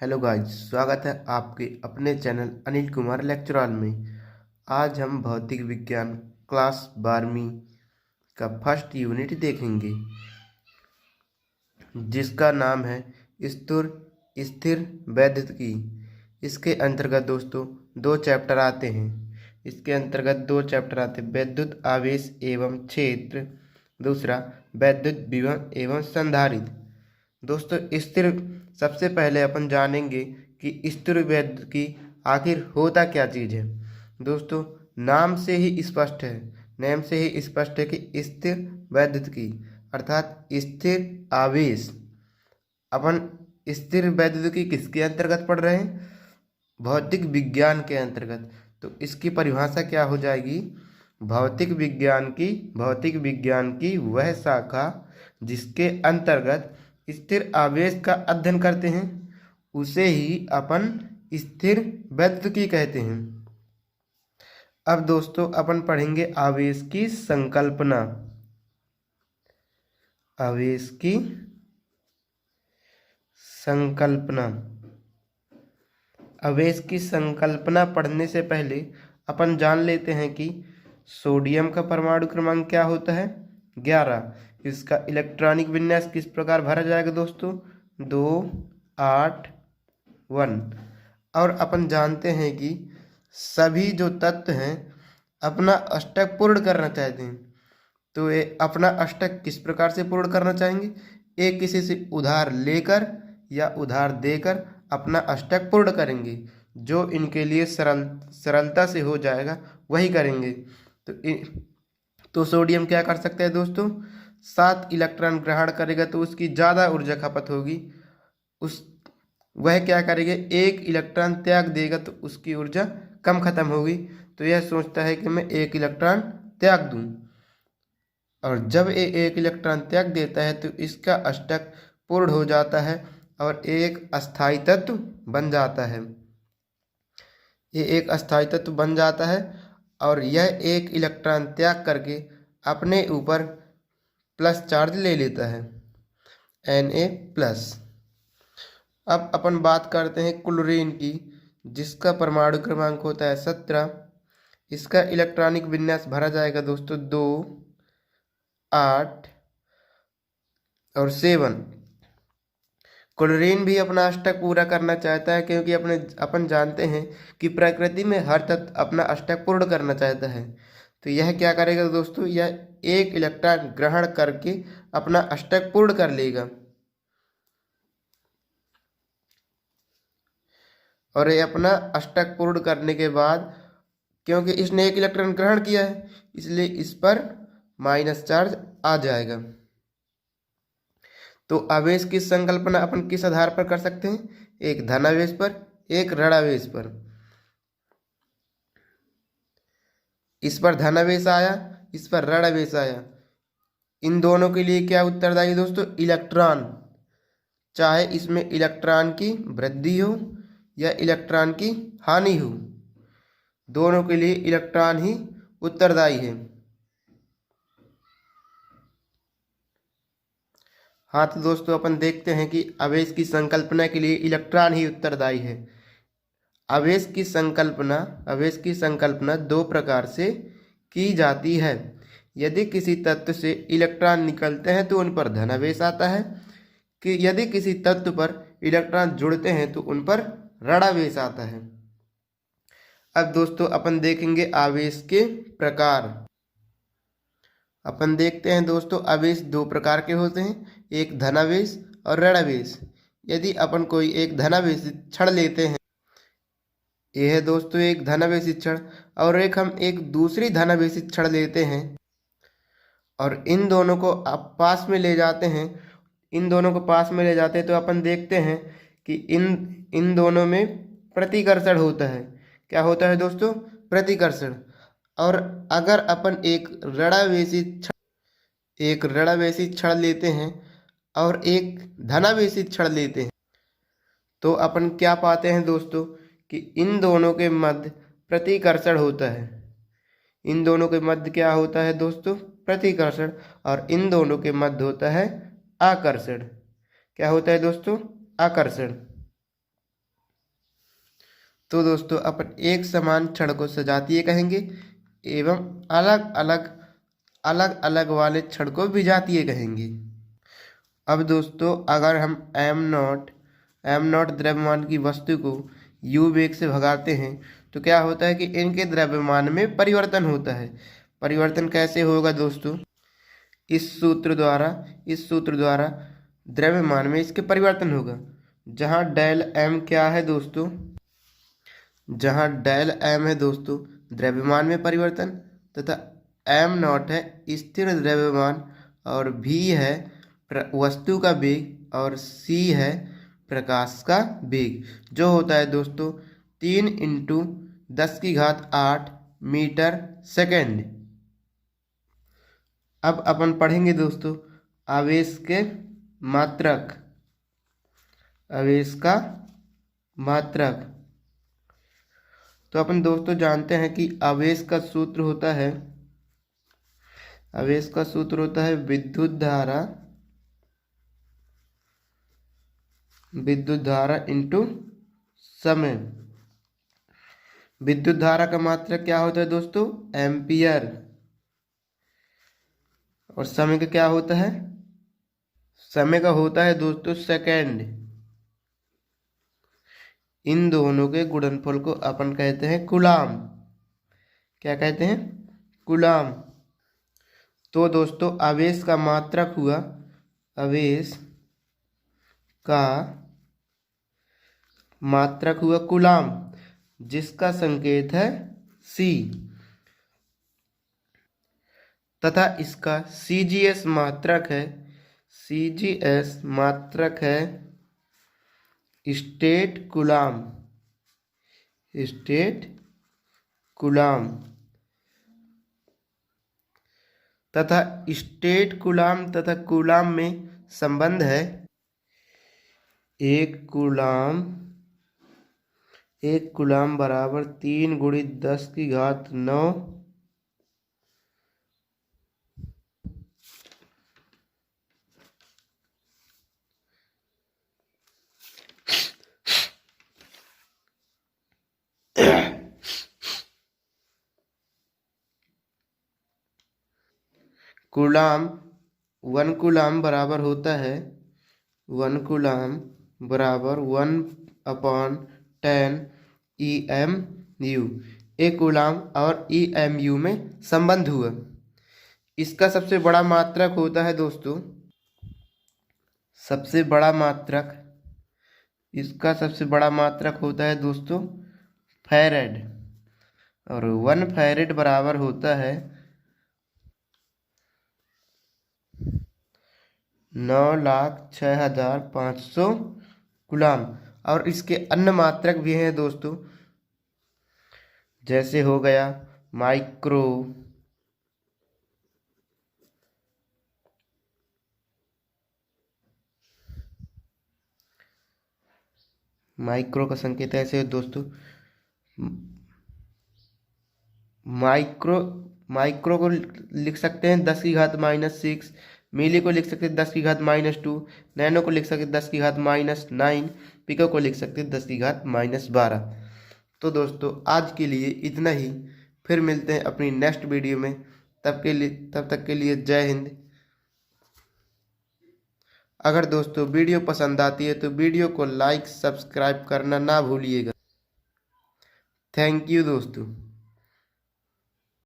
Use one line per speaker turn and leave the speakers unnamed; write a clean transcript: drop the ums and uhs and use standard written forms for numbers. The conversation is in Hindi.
हेलो गाइस, स्वागत है आपके अपने चैनल अनिल कुमार लेक्चरल में। आज हम भौतिक विज्ञान क्लास 12वीं का फर्स्ट यूनिट देखेंगे, जिसका नाम है स्थिर स्थिर वैद्युतिकी। इसके अंतर्गत दोस्तों दो चैप्टर आते हैं। वैद्युत आवेश एवं क्षेत्र, दूसरा वैद्युत विभव एवं संधारित्र। दोस्तों स्थिर सबसे पहले अपन जानेंगे कि स्थिर वैद्युतिकी आखिर होता क्या चीज़ है। दोस्तों नाम से ही स्पष्ट है कि स्थिर वैद्युतिकी अर्थात स्थिर आवेश। अपन स्थिर वैद्युतिकी किसके अंतर्गत पढ़ रहे हैं? भौतिक विज्ञान के अंतर्गत। तो इसकी परिभाषा क्या हो जाएगी? भौतिक विज्ञान की वह शाखा जिसके अंतर्गत स्थिर आवेश का अध्ययन करते हैं, उसे ही अपन स्थिर वैद्युतिकी कहते हैं। अब दोस्तों अपन पढ़ेंगे आवेश की संकल्पना। आवेश की संकल्पना पढ़ने से पहले अपन जान लेते हैं कि सोडियम का परमाणु क्रमांक क्या होता है? 11। इसका इलेक्ट्रॉनिक विन्यास किस प्रकार भरा जाएगा दोस्तों? 2 8 1। और अपन जानते हैं कि सभी जो तत्व हैं अपना अष्टक पूर्ण करना चाहते हैं, तो ये अपना अष्टक किस प्रकार से पूर्ण करना चाहेंगे? एक किसी से उधार लेकर या उधार देकर अपना अष्टक पूर्ण करेंगे। जो इनके लिए सरलता से हो जाएगा वही करेंगे। तो सोडियम क्या कर सकता है दोस्तों? 7 इलेक्ट्रॉन ग्रहण करेगा तो उसकी ज़्यादा ऊर्जा खपत होगी। वह क्या करेगा? 1 इलेक्ट्रॉन त्याग देगा तो उसकी ऊर्जा कम खत्म होगी। तो यह सोचता है कि मैं 1 इलेक्ट्रॉन त्याग दूं, और जब ये 1 इलेक्ट्रॉन त्याग देता है तो इसका अष्टक पूर्ण हो जाता है और एक अस्थायी तत्व बन जाता है। ये एक अस्थायी तत्व बन जाता है और यह 1 इलेक्ट्रॉन त्याग करके अपने ऊपर प्लस चार्ज ले लेता है, Na+। अब अपन बात करते हैं क्लोरीन की, जिसका परमाणु क्रमांक होता है 17। इसका इलेक्ट्रॉनिक विन्यास भरा जाएगा दोस्तों 2 8 और 7। क्लोरीन भी अपना अष्टक पूरा करना चाहता है, क्योंकि अपन जानते हैं कि प्रकृति में हर तत्व अपना अष्टक पूर्ण करना चाहता है। तो यह क्या करेगा दोस्तों? यह 1 इलेक्ट्रॉन ग्रहण करके अपना अष्टक पूर्ण कर लेगा, और ये अपना अष्टक पूर्ण करने के बाद, क्योंकि इसने 1 इलेक्ट्रॉन ग्रहण किया है, इसलिए इस पर माइनस चार्ज आ जाएगा। तो आवेश की संकल्पना अपन किस आधार पर कर सकते हैं? एक धनावेश पर, एक ऋणावेश पर। इस पर धनावेश आया, इस पर ऋणावेश आया। इन दोनों के लिए क्या उत्तरदायी दोस्तों? इलेक्ट्रॉन। चाहे इसमें इलेक्ट्रॉन की वृद्धि हो या इलेक्ट्रॉन की हानि हो, दोनों के लिए इलेक्ट्रॉन ही उत्तरदायी है। हाँ, तो दोस्तों अपन देखते हैं कि आवेश की संकल्पना के लिए इलेक्ट्रॉन ही उत्तरदायी है। आवेश की संकल्पना 2 प्रकार से की जाती है। यदि किसी तत्व से इलेक्ट्रॉन निकलते हैं तो उन पर धनावेश आता है, कि यदि किसी तत्व पर इलेक्ट्रॉन जुड़ते हैं तो उन पर ऋणावेश आता है। अब दोस्तों अपन देखेंगे आवेश के प्रकार। अपन देखते हैं दोस्तों आवेश 2 प्रकार के होते हैं, एक धनावेश और ऋणावेश। यदि अपन कोई एक धनावेशी क्षण लेते हैं, यह है दोस्तों एक धनावेशी क्षण, और एक दूसरी धनावेशी क्षण लेते हैं और इन दोनों को आप पास में ले जाते हैं, तो अपन देखते हैं कि इन दोनों में प्रतिकर्षण होता है। क्या होता है दोस्तों? प्रतिकर्षण। और अगर अपन एक ऋणावेशी क्षण लेते हैं और एक धनावेशी क्षण लेते हैं, तो अपन क्या पाते हैं दोस्तों? कि इन दोनों के मध्य प्रतिकर्षण होता है। इन दोनों के मध्य क्या होता है दोस्तों? प्रतिकर्षण। और इन दोनों के मध्य होता है आकर्षण। क्या होता है दोस्तों? आकर्षण। तो दोस्तों अपन एक समान छड़ को सजातीय कहेंगे एवं अलग अलग वाले छड़ को विजातीय कहेंगे। अब दोस्तों अगर हम एम नॉट द्रव्यमान की वस्तु को यू वेग से भगाते हैं तो क्या होता है कि इनके द्रव्यमान में परिवर्तन होता है। परिवर्तन कैसे होगा दोस्तों? इस सूत्र द्वारा द्रव्यमान में इसके परिवर्तन होगा। जहाँ डेल एम क्या है दोस्तों? जहाँ डेल एम है दोस्तों द्रव्यमान में परिवर्तन, तथा एम नॉट है स्थिर द्रव्यमान, और भी है वस्तु का वेग, और सी है प्रकाश का वेग, जो होता है दोस्तों 3 × 10⁸ मीटर सेकेंड। अब अपन पढ़ेंगे दोस्तों आवेश के मात्रक। आवेश का मात्रक तो अपन दोस्तों जानते हैं कि आवेश का सूत्र होता है विद्युत धारा इंटू समय। विद्युत धारा का मात्रक क्या होता है दोस्तों? एम्पियर। और समय का क्या होता है? समय का होता है दोस्तों सेकेंड। इन दोनों के गुणनफल को अपन कहते हैं कूलाम। क्या कहते हैं? कूलाम। तो दोस्तों आवेश का मात्रक हुआ कूलाम, जिसका संकेत है C, तथा इसका CGS मात्रक है स्टेट कूलाम। तथा स्टेट कूलाम तथा कूलाम में संबंध है 1 कूलाम बराबर 3 × 10⁹ कूलाम। 1 कूलाम बराबर होता है 1 कूलाम बराबर 1/10 EMU। एक कूलाम और EMU में संबंध हुआ। इसका सबसे बड़ा मात्रक होता है दोस्तों फैरेड। और 1 फैरेड बराबर होता है 9,06,500 कूलाम। और इसके अन्य मात्रक भी हैं दोस्तों, जैसे हो गया माइक्रो का संकेत ऐसे है दोस्तों। माइक्रो को लिख सकते हैं 10⁻⁻6, मिली को लिख सकते हैं 10⁻⁻2, नैनो को लिख सकते हैं 10⁻⁹, पिको को लिख सकते हैं 10⁻12। तो दोस्तों आज के लिए इतना ही, फिर मिलते हैं अपनी नेक्स्ट वीडियो में। तब तक के लिए जय हिंद। अगर दोस्तों वीडियो पसंद आती है तो वीडियो को लाइक सब्सक्राइब करना ना भूलिएगा। थैंक यू दोस्तों।